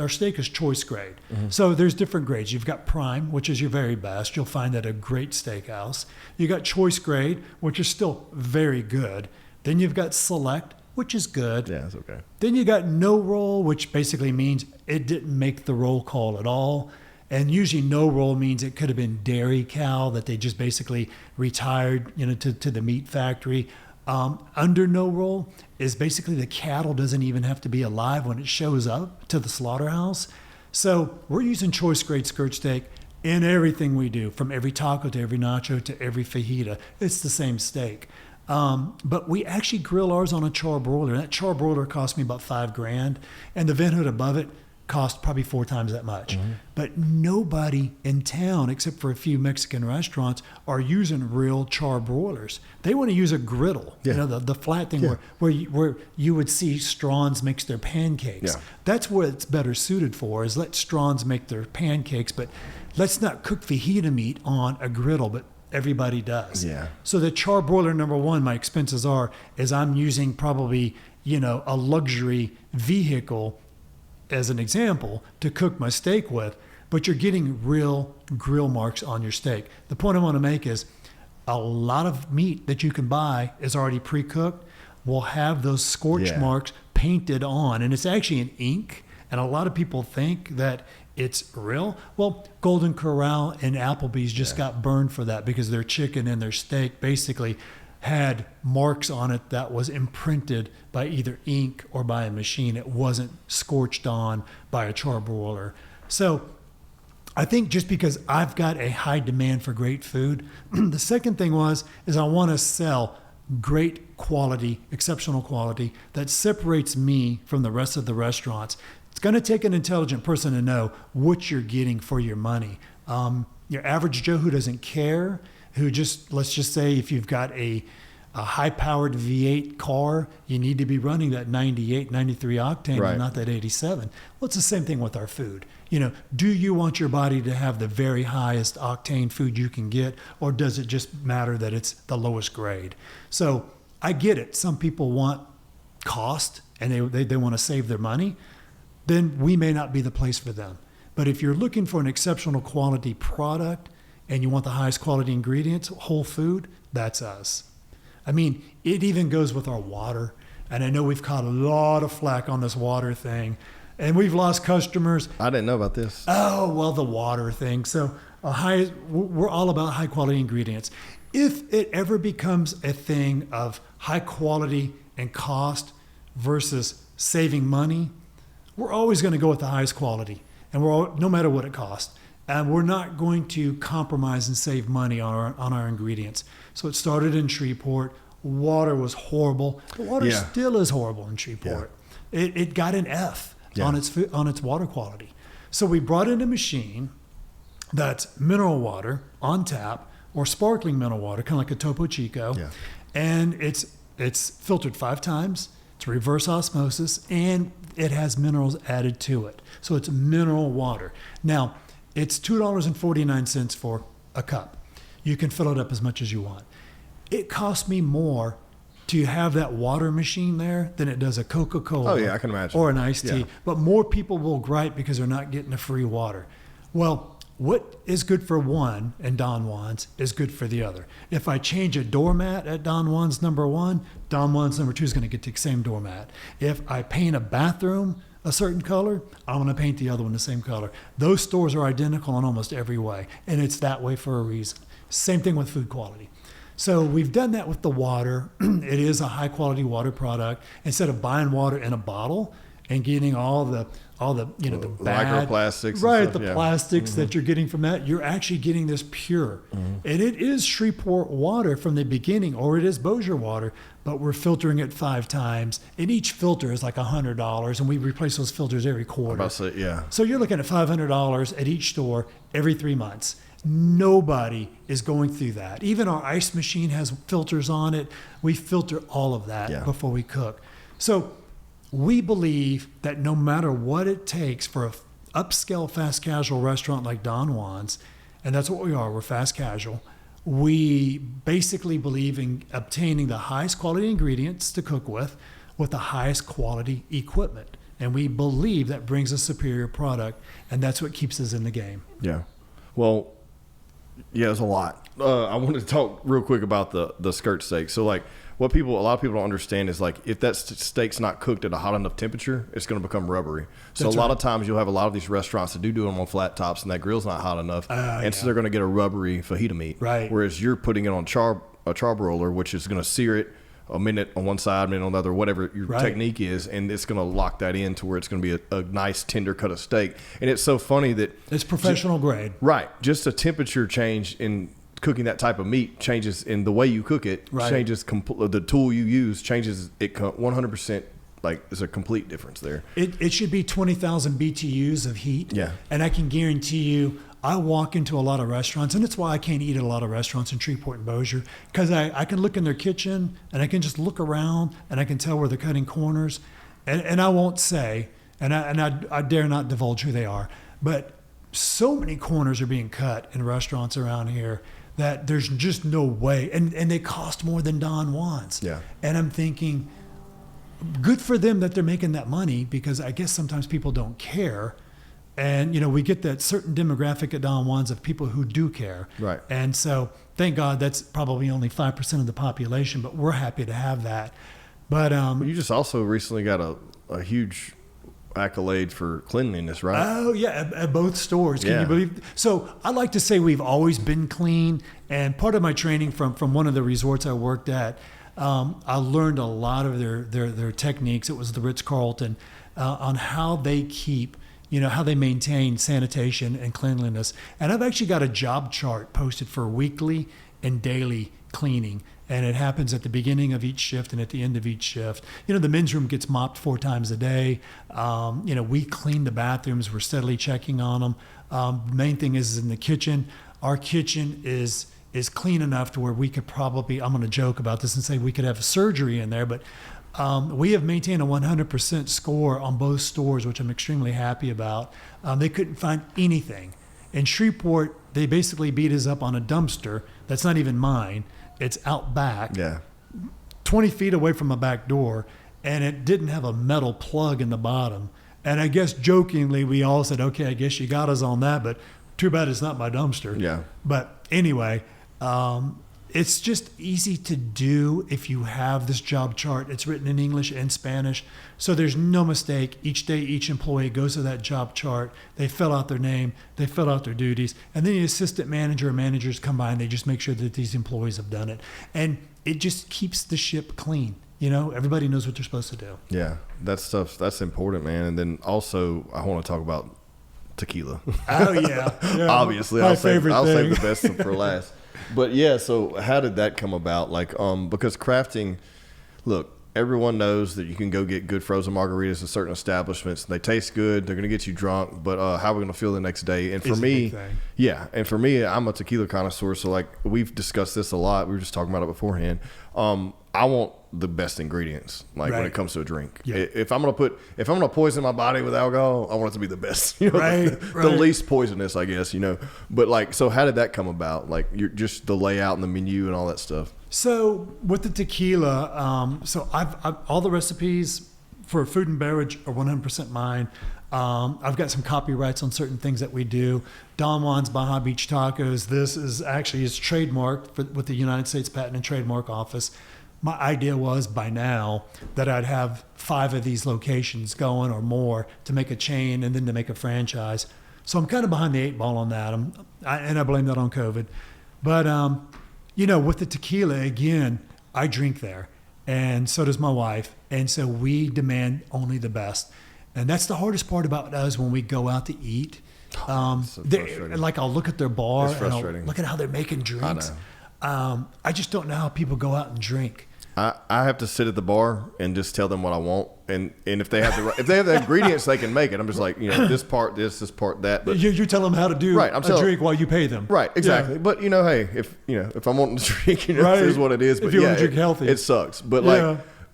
steak is choice grade. Mm-hmm. So there's different grades. You've got prime, which is your very best. You'll find that at a great steakhouse. You got choice grade, which is still very good. Then you've got select, which is good. Yeah, that's okay. Then you got no roll, which basically means it didn't make the roll call at all. And usually no roll means it could have been dairy cow that they just basically retired, to the meat factory. Under no roll is basically the cattle doesn't even have to be alive when it shows up to the slaughterhouse. So we're using choice grade skirt steak. in everything we do, from every taco to every nacho to every fajita. It's the same steak. But we actually grill ours on a char broiler. That char broiler cost me about $5,000, and the vent hood above it cost probably 4 times that much. But nobody in town, except for a few Mexican restaurants, are using real char broilers. They want to use a griddle, the flat thing where you would see Strawn's makes their pancakes. Yeah. That's what it's better suited for, is let Strawn's make their pancakes, but let's not cook fajita meat on a griddle, but everybody does. Yeah. So the char broiler, number one, my expenses is I'm using probably, a luxury vehicle as an example to cook my steak with, but you're getting real grill marks on your steak. The point I want to make is a lot of meat that you can buy is already pre-cooked will have those scorch marks painted on, and it's actually an ink, and a lot of people think that it's real. Well, Golden Corral and Applebee's just got burned for that because their chicken and their steak basically had marks on it that was imprinted by either ink or by a machine. It wasn't scorched on by a char broiler. So I think just because I've got a high demand for great food, the second thing is I want to sell great quality, exceptional quality that separates me from the rest of the restaurants. It's going to take an intelligent person to know what you're getting for your money. Your average Joe who doesn't care, who just, let's just say if you've got a high-powered V8 car, you need to be running that 98, 93 octane and not that 87. Well, it's the same thing with our food. Do you want your body to have the very highest octane food you can get, or does it just matter that it's the lowest grade? So I get it. Some people want cost and they want to save their money. Then we may not be the place for them. But if you're looking for an exceptional quality product and you want the highest quality ingredients, whole food, that's us. I mean, it even goes with our water. And I know we've caught a lot of flack on this water thing. And we've lost customers. I didn't know about this. Oh, well, the water thing. So we're all about high quality ingredients. If it ever becomes a thing of high quality and cost versus saving money, we're always going to go with the highest quality, and no matter what it costs. And we're not going to compromise and save money on our ingredients. So it started in Shreveport. Water was horrible. The water still is horrible in Shreveport. Yeah. It got an F on its water quality. So we brought in a machine that's mineral water on tap or sparkling mineral water, kind of like a Topo Chico, and it's filtered 5 times. It's reverse osmosis, and it has minerals added to it. So it's mineral water. Now, it's $2.49 for a cup. You can fill it up as much as you want. It costs me more to have that water machine there than it does a Coca-Cola. Oh, yeah, I can imagine. Or an iced tea. But more people will gripe because they're not getting the free water. Well, what is good for one in Don Juanz is good for the other. If I change a doormat at Don Juanz number 1, Don Juanz number 2 is going to get the same doormat. If I paint a bathroom a certain color, I'm going to paint the other one the same color. Those stores are identical in almost every way, and it's that way for a reason. Same thing with food quality. So we've done that with the water. It is a high quality water product. Instead of buying water in a bottle and getting all the the bad microplastics, plastics that you're getting from that, you're actually getting this pure. And it is Shreveport water from the beginning, or it is Bossier water, but we're filtering it 5 times, and each filter is like $100, and we replace those filters every quarter. So you're looking at $500 at each store every 3 months. Nobody is going through that. Even our ice machine has filters on it. We filter all of that before we cook. So we believe that no matter what it takes for an upscale fast casual restaurant like Don Juanz, and that's what we are, we're fast casual, we basically believe in obtaining the highest quality ingredients to cook with the highest quality equipment. And we believe that brings a superior product, and that's what keeps us in the game. Yeah. Well, there's a lot. I wanted to talk real quick about the skirt steak. So like a lot of people don't understand is like if that steak's not cooked at a hot enough temperature, it's going to become rubbery. So a lot of times you'll have a lot of these restaurants that do them on flat tops, and that grill's not hot enough, so they're going to get a rubbery fajita meat. Right. Whereas you're putting it on a char broiler, which is going to sear it a minute on one side, a minute on the other, whatever your technique is, and it's going to lock that in to where it's going to be a nice tender cut of steak. And it's so funny that it's professional grade. Right. Just a temperature change in cooking that type of meat changes in the way you cook it, changes the tool you use, changes it 100%. Like, there's a complete difference there. It should be 20,000 BTUs of heat. Yeah. And I can guarantee you, I walk into a lot of restaurants, and it's why I can't eat at a lot of restaurants in Shreveport and Bossier, because I can look in their kitchen, and I can just look around, and I can tell where they're cutting corners. And I won't say, and I dare not divulge who they are, but so many corners are being cut in restaurants around here that there's just no way. And they cost more than Don Juanz. Yeah. And I'm thinking, good for them that they're making that money, because I guess sometimes people don't care. And, we get that certain demographic at Don Juanz of people who do care. Right. And so thank God that's probably only 5% of the population, but we're happy to have that. But you just also recently got a huge accolade for cleanliness, right? Oh, yeah, at both stores. Can you believe? So I like to say we've always been clean. And part of my training from one of the resorts I worked at, I learned a lot of their techniques. It was the Ritz-Carlton, on how they keep, how they maintain sanitation and cleanliness. And I've actually got a job chart posted for weekly and daily cleaning. And it happens at the beginning of each shift and at the end of each shift. The men's room gets mopped 4 times a day. We clean the bathrooms. We're steadily checking on them. The main thing is in the kitchen. Our kitchen is clean enough to where we could probably, I'm going to joke about this and say we could have surgery in there, but we have maintained a 100% score on both stores, which I'm extremely happy about. They couldn't find anything. In Shreveport, they basically beat us up on a dumpster that's not even mine. It's out back, 20 feet away from a back door, and it didn't have a metal plug in the bottom. And I guess jokingly, we all said, okay, I guess you got us on that, but too bad it's not my dumpster. Yeah. But anyway, it's just easy to do if you have this job chart. It's written in English and Spanish, so there's no mistake. Each day, each employee goes to that job chart. They fill out their name, they fill out their duties, and then the assistant manager or managers come by and they just make sure that these employees have done it. And it just keeps the ship clean. Everybody knows what they're supposed to do. Yeah, that's important, man. And then also, I want to talk about tequila. Oh, yeah. Obviously, I'll save the best for last. But yeah, so how did that come about? Like, because crafting, look, everyone knows that you can go get good frozen margaritas at certain establishments. They taste good. They're going to get you drunk, but how are we going to feel the next day? And for me, I'm a tequila connoisseur. So like, we've discussed this a lot. We were just talking about it beforehand. I want the best ingredients, when it comes to a drink. Yeah. If I'm gonna poison my body with alcohol, I want it to be the best. The least poisonous, I guess. But so how did that come about? Like, you're just the layout and the menu and all that stuff. So with the tequila, so I've all the recipes for food and beverage are 100% mine. I've got some copyrights on certain things that we do. Don Juanz Baja Beach Tacos. This is actually trademarked with the United States Patent and Trademark Office. My idea was by now that I'd have 5 of these locations going or more to make a chain and then to make a franchise. So I'm kind of behind the 8 ball on that. And I blame that on COVID. But, with the tequila, again, I drink there. And so does my wife. And so we demand only the best. And that's the hardest part about us when we go out to eat. So like, I'll look at their bar and I'll look at how they're making drinks. I know. I just don't know how people go out and drink. I have to sit at the bar and just tell them what I want, and if they have the ingredients, they can make it. I'm just like, this part this part that. But you tell them how to do a drink while you pay them. Right, exactly. Yeah. But hey, if I'm wanting to drink, this is what it is. But if you want to drink healthy, it sucks. But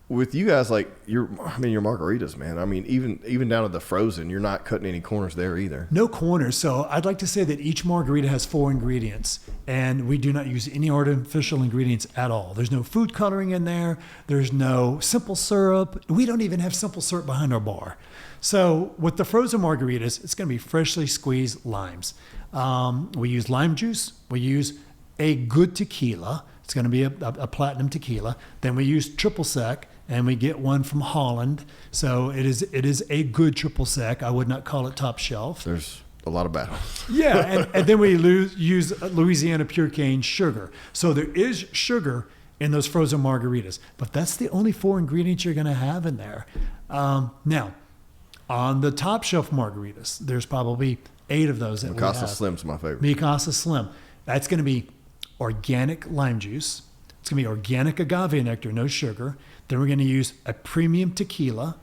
with you guys, your margaritas, man. I mean, even down to the frozen, you're not cutting any corners there either. No corners. So I'd like to say that each margarita has 4 ingredients, and we do not use any artificial ingredients at all. There's no food coloring in there. There's no simple syrup. We don't even have simple syrup behind our bar. So with the frozen margaritas, it's going to be freshly squeezed limes. We use lime juice. We use a good tequila. It's going to be a platinum tequila. Then we use triple sec. And we get one from Holland. So it is a good triple sec. I would not call it top shelf. There's a lot of battles. Yeah, and then we use Louisiana pure cane sugar. So there is sugar in those frozen margaritas. But that's the only 4 ingredients you're going to have in there. Now, on the top shelf margaritas, there's probably 8 of those that we have. Mikasa Slim's my favorite. Mikasa Slim. That's going to be organic lime juice. It's going to be organic agave nectar, no sugar. Then we're going to use a premium tequila.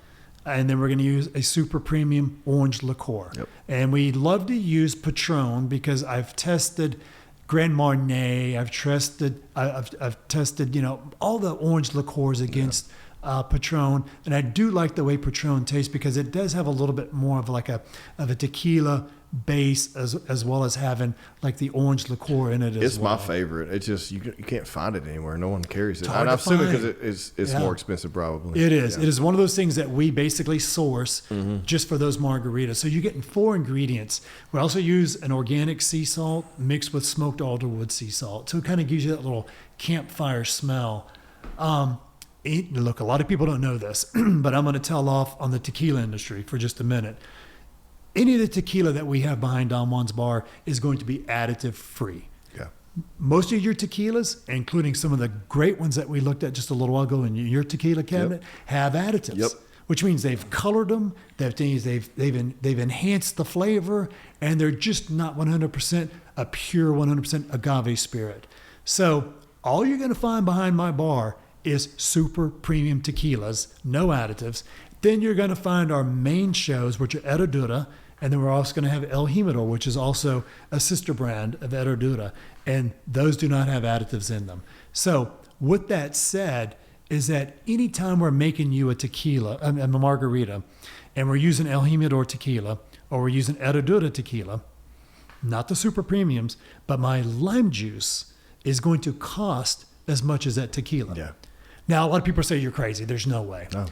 And then we're going to use a super premium orange liqueur. Yep. And we love to use Patron because I've tested Grand Marnier. I've tested, all the orange liqueurs against Patron. And I do like the way Patron tastes because it does have a little bit more of like a tequila base as well as having like the orange liqueur in it as well. It's my favorite. It's just you can't find it anywhere. No one carries it. And I'm assuming because it's more expensive probably. It is. Yeah. It is one of those things that we basically source just for those margaritas. So you're getting 4 ingredients. We also use an organic sea salt mixed with smoked alderwood sea salt. So it kind of gives you that little campfire smell. Look, a lot of people don't know this, but I'm going to tell off on the tequila industry for just a minute. Any of the tequila that we have behind Don Juan's bar is going to be additive free. Yeah. Most of your tequilas, including some of the great ones that we looked at just a little while ago in your tequila cabinet, have additives. Yep. Which means they've colored them, they've enhanced the flavor, and they're just not 100% a pure 100% agave spirit. So all you're going to find behind my bar is super premium tequilas, no additives. Then you're going to find our main shows, which are Herradura, and then we're also going to have El Jimador, which is also a sister brand of Herradura, and those do not have additives in them. So with that said, is that anytime we're making you a margarita, and we're using El Jimador tequila, or we're using Herradura tequila, not the super premiums, but my lime juice is going to cost as much as that tequila. Yeah. Now, a lot of people say you're crazy. There's no way. No.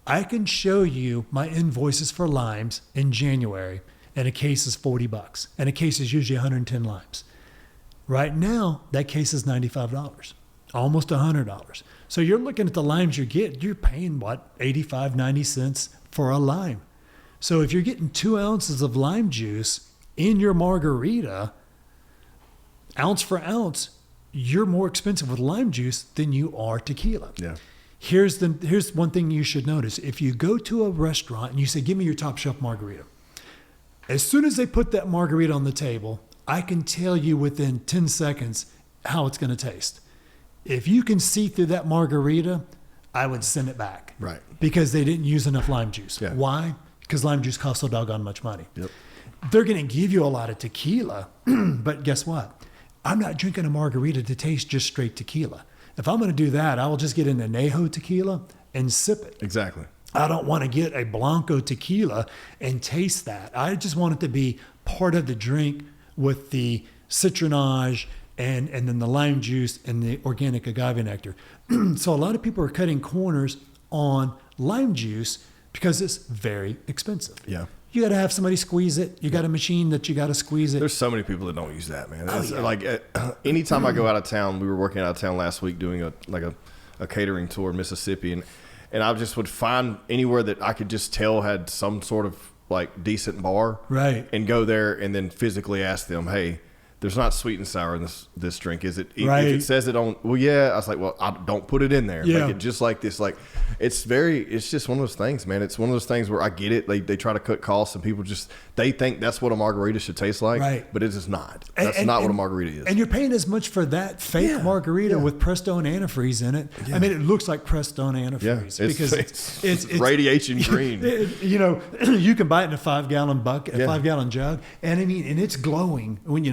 I can show you my invoices for limes in January, and a case is $40, and a case is usually 110 limes. Right now, that case is $95, almost $100. So you're looking at the limes you're paying, 85, 90 cents for a lime. So if you're getting 2 ounces of lime juice in your margarita, ounce for ounce, you're more expensive with lime juice than you are tequila. Yeah. Here's one thing you should notice. If you go to a restaurant and you say, give me your top shelf margarita, as soon as they put that margarita on the table, I can tell you within 10 seconds how it's going to taste. If you can see through that margarita, I would send it back. Right. Because they didn't use enough lime juice. Yeah. Why? Because lime juice costs so doggone much money. Yep. They're going to give you a lot of tequila, but guess what? I'm not drinking a margarita to taste just straight tequila. If I'm going to do that, I will just get an añejo tequila and sip it. Exactly. I don't want to get a Blanco tequila and taste that. I just want it to be part of the drink with the citronage and then the lime juice and the organic agave nectar. So a lot of people are cutting corners on lime juice because it's very expensive. Yeah. You got to have somebody squeeze it. You got a machine that you got to squeeze it. There's so many people that don't use that, man. Oh, yeah. Like anytime I go out of town, we were working out of town last week doing a catering tour in Mississippi, and I just would find anywhere that I could just tell had some sort of like decent bar, right? And go there and then physically ask them, hey, there's not sweet and sour in this drink, is it? Right. If it says it on, well, yeah. I was like, well, don't put it in there. Yeah. Make it just like this. Like, it's just one of those things, man. It's one of those things where I get it. They try to cut costs, and people they think that's what a margarita should taste like. Right. But it is not. That's not what a margarita is. And you're paying as much for that fake margarita with Presto and antifreeze in it. Yeah. I mean, it looks like Presto and antifreeze because it's radiation green. You can buy it in a 5-gallon bucket, a 5-gallon jug, and I mean, and it's glowing when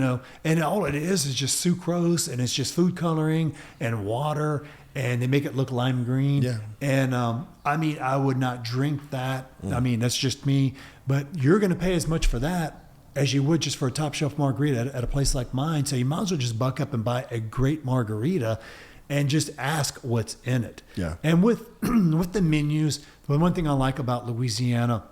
and all it is just sucrose, and it's just food coloring and water, and they make it look lime green. Yeah. And I mean, I would not drink that. I mean, that's just me. But you're going to pay as much for that as you would just for a top shelf margarita at a place like mine. So you might as well just buck up and buy a great margarita and just ask what's in it. Yeah. And with the menus, the one thing I like about Louisiana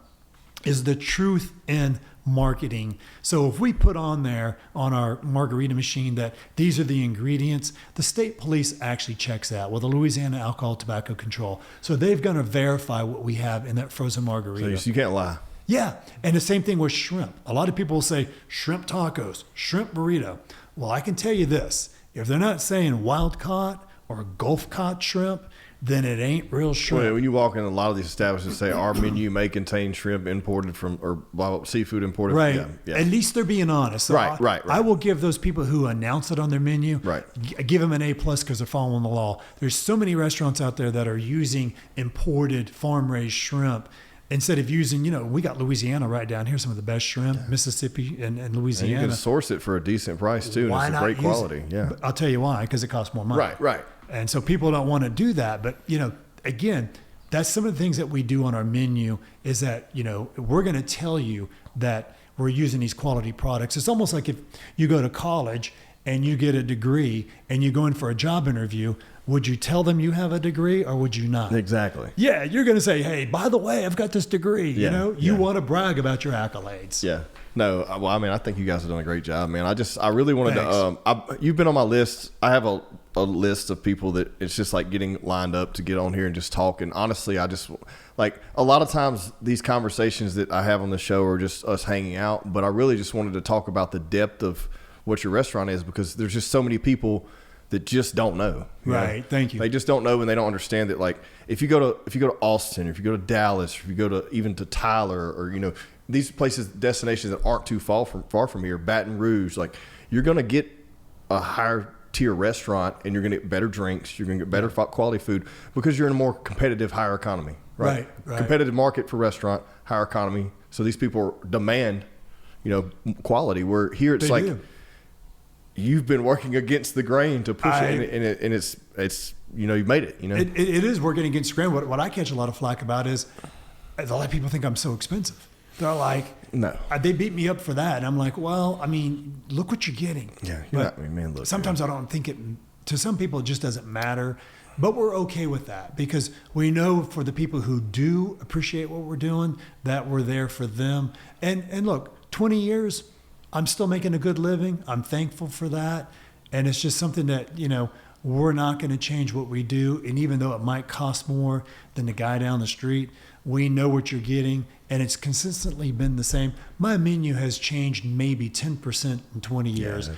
is the truth in marketing. So if we put on there on our margarita machine that these are the ingredients, the state police actually checks that with the Louisiana Alcohol Tobacco Control. So they've got to verify what we have in that frozen margarita. So you can't lie. Yeah. And the same thing with shrimp. A lot of people will say shrimp tacos, shrimp burrito. Well, I can tell you this. If they're not saying wild caught or Gulf cod shrimp, then it ain't real shrimp. Well, when you walk in, a lot of these establishments say our menu may contain shrimp imported from, or seafood imported. Right. Yeah. At least they're being honest. So Right. I will give those people who announce it on their menu, give them an A+ because they're following the law. There's so many restaurants out there that are using imported farm-raised shrimp instead of using, we got Louisiana right down here, some of the best shrimp, Mississippi and Louisiana. And you can source it for a decent price too. Why and it's not a great quality. Yeah. But I'll tell you why, because it costs more money. Right. And so people don't want to do that. But, again, that's some of the things that we do on our menu is that, we're going to tell you that we're using these quality products. It's almost like if you go to college and you get a degree and you go in for a job interview, would you tell them you have a degree or would you not? Exactly. Yeah, you're going to say, hey, by the way, I've got this degree. You want to brag about your accolades. Yeah. No, well, I mean, I think you guys have done a great job, man. I really wanted to, you've been on my list. I have a list of people that it's just like getting lined up to get on here and just talk. And honestly, I just like a lot of times these conversations that I have on the show are just us hanging out, but I really just wanted to talk about the depth of what your restaurant is because there's just so many people that just don't know. Right. Thank you. They just don't know and they don't understand that. Like if you go to Austin, or if you go to Dallas, or if you go to even to Tyler, or these places, destinations that aren't too far from here, Baton Rouge, like you're going to get a higher tier restaurant and you're going to get better drinks, you're going to get better quality food because you're in a more competitive, higher economy. Right. Competitive market for restaurant, higher economy. So these people demand, quality. Where here it's like. You've been working against the grain to push it, and it's you've made it. It is working against the grain. What I catch a lot of flack about is a lot of people think I'm so expensive. They're like, no, they beat me up for that, and I'm like, well, I mean, look what you're getting. Yeah, look. Sometimes I don't think it. To some people, it just doesn't matter, but we're okay with that because we know for the people who do appreciate what we're doing, that we're there for them. And look, 20 years. I'm still making a good living. I'm thankful for that. And it's just something that, we're not going to change what we do. And even though it might cost more than the guy down the street, we know what you're getting. And it's consistently been the same. My menu has changed maybe 10% in 20 years.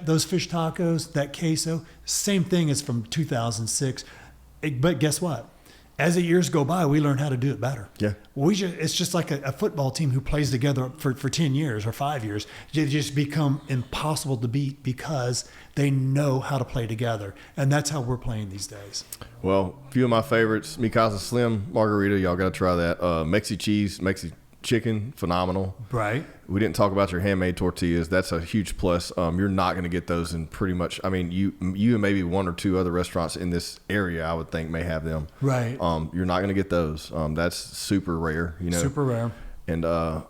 Those fish tacos, that queso, same thing as from 2006. But guess what? As the years go by, we learn how to do it better. Yeah. It's just like a football team who plays together for 10 years or 5 years. They just become impossible to beat because they know how to play together. And that's how we're playing these days. Well, a few of my favorites, Mikasa Slim Margarita. Y'all got to try that. Mexi Cheese, Mexi Chicken, phenomenal. Right. We didn't talk about your handmade tortillas. That's a huge plus. You're not going to get those in pretty much. I mean, you and maybe one or two other restaurants in this area, I would think, may have them. Right. You're not going to get those. That's super rare. Super rare. And the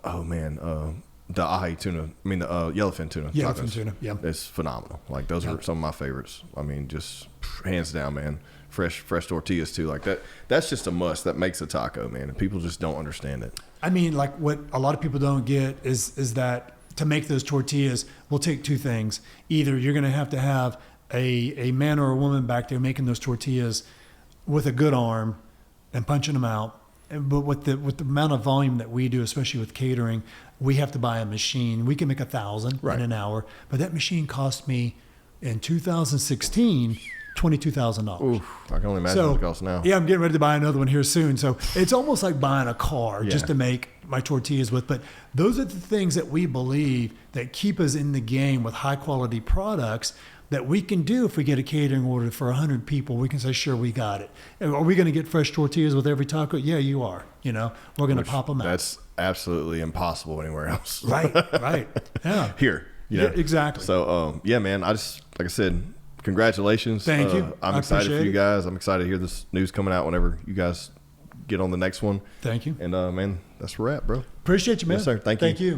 ahi tuna. I mean the yellowfin tuna. Yellowfin tuna. Yeah. It's phenomenal. Like those are some of my favorites. I mean, just hands down, man. Fresh tortillas too. Like that. That's just a must. That makes a taco, man. And people just don't understand it. I mean, like what a lot of people don't get is that to make those tortillas, we'll take two things. Either you're going to have a man or a woman back there making those tortillas with a good arm and punching them out. But with the amount of volume that we do, especially with catering, we have to buy a machine. We can make 1,000 in an hour, but that machine cost me in 2016 $22,000. Oof, I can only imagine what it costs now. Yeah, I'm getting ready to buy another one here soon. So it's almost like buying a car just to make my tortillas with. But those are the things that we believe that keep us in the game with high quality products that we can do. If we get a catering order for 100 people, we can say, sure, we got it. Are we going to get fresh tortillas with every taco? Yeah, you are. We're going to pop them out. That's absolutely impossible anywhere else. Right. Yeah. Here. Yeah, exactly. So, man, like I said, congratulations. Thank you. I'm excited for you guys. I'm excited to hear this news coming out whenever you guys get on the next one. Thank you. And, man, that's a wrap, bro. Appreciate you, man. Yes, sir. Thank you.